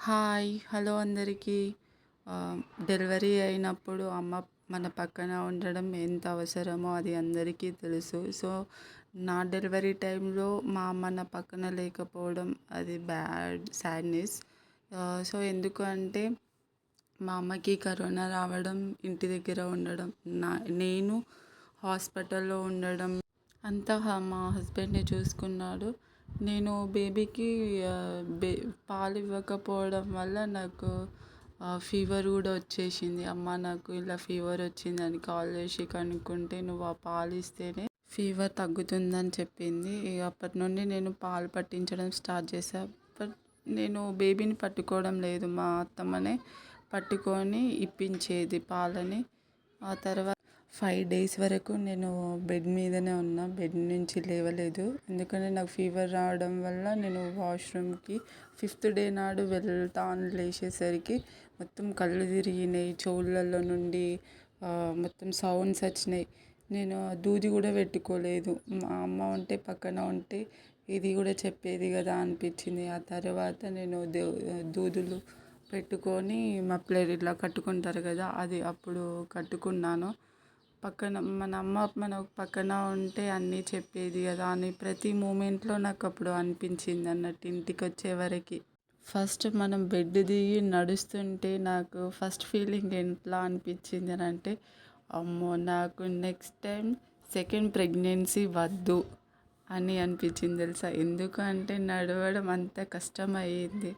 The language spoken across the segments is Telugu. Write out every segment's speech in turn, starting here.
హాయ్! హలో అందరికీ. డెలివరీ అయినప్పుడు అమ్మ మన పక్కన ఉండడం ఎంత అవసరమో అది అందరికీ తెలుసు. సో, నా డెలివరీ టైంలో మా అమ్మ నా పక్కన లేకపోవడం అది సాడ్‌నెస్. సో, ఎందుకు అంటే మా అమ్మకి కరోనా రావడం, ఇంటి దగ్గర ఉండడం, నేను హాస్పిటల్‌లో ఉండడం అంతా మా హస్బెండే చూసుకున్నాడు. నేను బేబీకి పాలు ఇవ్వకపోవడం వల్ల నాకు ఫీవర్ కూడా వచ్చేసింది. అమ్మ నాకు ఇలా ఫీవర్ వచ్చిందని కాల్ చేసి కనుక్కుంటే, నువ్వు ఆ పాలు ఇస్తేనే ఫీవర్ తగ్గుతుందని చెప్పింది. ఇక అప్పటి నుండి నేను పాలు పట్టించడం స్టార్ట్ చేశా. బట్ నేను బేబీని పట్టుకోవడం లేదు, మా అత్తమ్మనే పట్టుకొని ఇప్పించేది పాలని. ఆ తర్వాత 5 డేస్ వరకు నేను బెడ్ మీదనే ఉన్నా, బెడ్ నుంచి లేవలేదు. ఎందుకంటే నాకు ఫీవర్ రావడం వల్ల నేను వాష్రూమ్కి 5th డే నాడు వెళ్తా అని లేచేసరికి మొత్తం కళ్ళు తిరిగినాయి, చెవులలో నుండి మొత్తం సౌండ్స్ వచ్చినాయి. నేను దూది కూడా పెట్టుకోలేదు. మా అమ్మ ఉంటే పక్కన ఉంటే ఇది కూడా చెప్పేది కదా అనిపించింది. ఆ తర్వాత నేను దూదులు పెట్టుకొని మఫ్లర్ ఇట్లా కట్టుకుంటారు కదా, అది అప్పుడు కట్టుకున్నాను. పక్కన మన అమ్మ మనకు పక్కన ఉంటే అన్నీ చెప్పేది కదా అని ప్రతి మూమెంట్లో నాకు అప్పుడు అనిపించింది అన్నట్టు ఇంటికి వచ్చే వరకు. ఫస్ట్ మనం బెడ్ దిగి నడుస్తుంటే నాకు ఫస్ట్ ఫీలింగ్ ఎట్లా అనిపించింది అని అంటే, అమ్మో నాకు నెక్స్ట్ టైం సెకండ్ ప్రెగ్నెన్సీ వద్దు అని అనిపించింది తెలుసా. ఎందుకంటే నడవడం అంత కష్టమయ్యింది.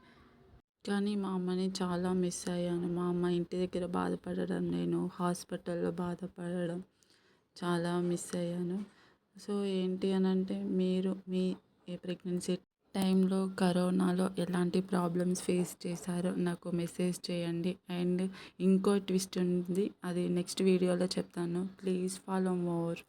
కానీ మా అమ్మని చాలా మిస్ అయ్యాను. మా అమ్మ ఇంటి దగ్గర బాధపడడం, నేను హాస్పిటల్లో బాధపడడం చాలా మిస్ అయ్యాను. సో ఏంటి అని అంటే, మీరు మీ ప్రెగ్నెన్సీ టైంలో కరోనాలో ఎలాంటి ప్రాబ్లమ్స్ ఫేస్ చేశారో నాకు మెసేజ్ చేయండి. అండ్ ఇంకో ట్విస్ట్ ఉంది, అది నెక్స్ట్ వీడియోలో చెప్తాను. Please follow more.